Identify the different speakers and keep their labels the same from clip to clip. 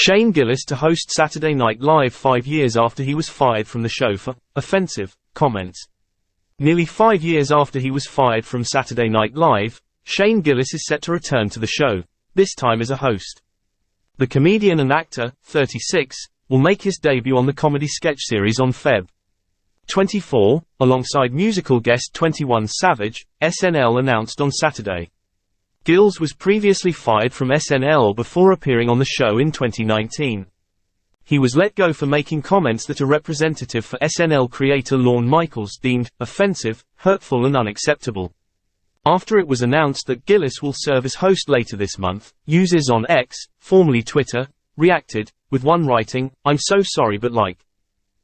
Speaker 1: Shane Gillis to host Saturday Night Live 5 years after he was fired from the show for offensive comments. Nearly 5 years after he was fired from Saturday Night Live, Shane Gillis is set to return to the show, this time as a host. The comedian and actor, 36, will make his debut on the comedy sketch series on Feb. 24, alongside musical guest 21 Savage, SNL announced on Saturday. Gillis was previously fired from SNL before appearing on the show in 2019. He was let go for making comments that a representative for SNL creator Lorne Michaels deemed offensive, hurtful and unacceptable. After it was announced that Gillis will serve as host later this month, users on X, formerly Twitter, reacted, with one writing, "I'm so sorry but like."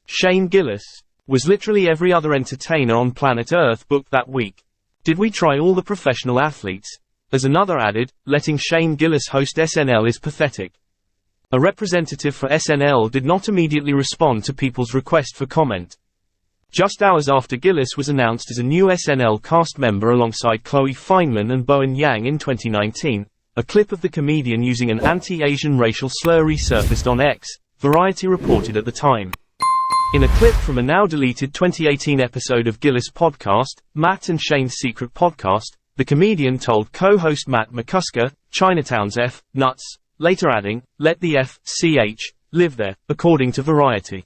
Speaker 1: Shane Gillis was literally every other entertainer on planet Earth booked that week. Did we try all the professional athletes? As another added, letting Shane Gillis host SNL is pathetic. A representative for SNL did not immediately respond to people's request for comment. Just hours after Gillis was announced as a new SNL cast member alongside Chloe Fineman and Bowen Yang in 2019, a clip of the comedian using an anti-Asian racial slur resurfaced on X, Variety reported at the time. In a clip from a now-deleted 2018 episode of Gillis' podcast, Matt and Shane's Secret Podcast, the comedian told co-host Matt McCusker, "Chinatown's F, nuts," later adding, "Let the F.C.H. live there," according to Variety.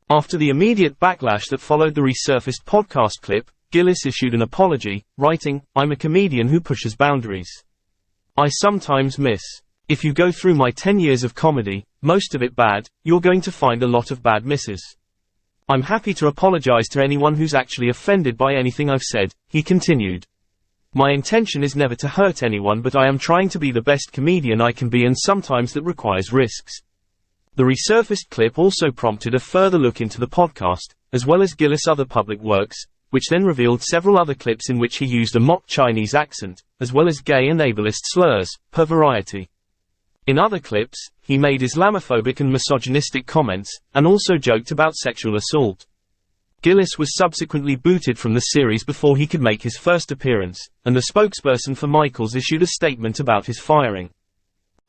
Speaker 1: After the immediate backlash that followed the resurfaced podcast clip, Gillis issued an apology, writing, "I'm a comedian who pushes boundaries. I sometimes miss. If you go through my 10 years of comedy, most of it bad, you're going to find a lot of bad misses. I'm happy to apologize to anyone who's actually offended by anything I've said," he continued. "My intention is never to hurt anyone, but I am trying to be the best comedian I can be, and sometimes that requires risks." The resurfaced clip also prompted a further look into the podcast, as well as Gillis' other public works, which then revealed several other clips in which he used a mock Chinese accent, as well as gay and ableist slurs, per Variety. In other clips, he made Islamophobic and misogynistic comments, and also joked about sexual assault. Gillis was subsequently booted from the series before he could make his first appearance, and the spokesperson for Michaels issued a statement about his firing.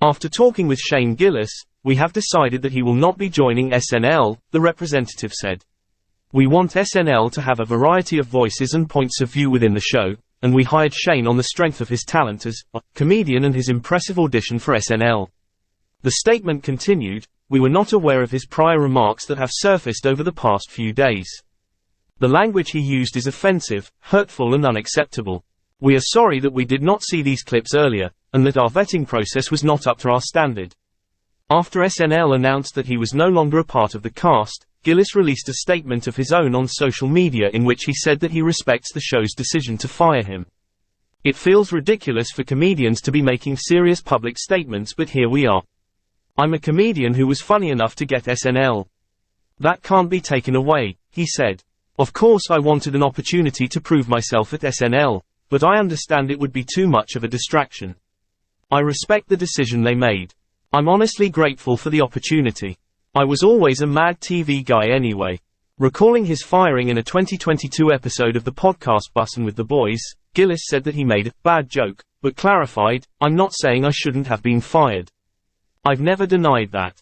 Speaker 1: "After talking with Shane Gillis, we have decided that he will not be joining SNL," the representative said. "We want SNL to have a variety of voices and points of view within the show, and we hired Shane on the strength of his talent as a comedian and his impressive audition for SNL." The statement continued, "We were not aware of his prior remarks that have surfaced over the past few days. The language he used is offensive, hurtful and unacceptable. We are sorry that we did not see these clips earlier, and that our vetting process was not up to our standard." After SNL announced that he was no longer a part of the cast, Gillis released a statement of his own on social media in which he said that he respects the show's decision to fire him. "It feels ridiculous for comedians to be making serious public statements, but here we are. I'm a comedian who was funny enough to get SNL. That can't be taken away," he said. "Of course I wanted an opportunity to prove myself at SNL, but I understand it would be too much of a distraction. I respect the decision they made. I'm honestly grateful for the opportunity. I was always a mad TV guy anyway." Recalling his firing in a 2022 episode of the podcast Bussin' with the Boys, Gillis said that he made a bad joke, but clarified, "I'm not saying I shouldn't have been fired. I've never denied that.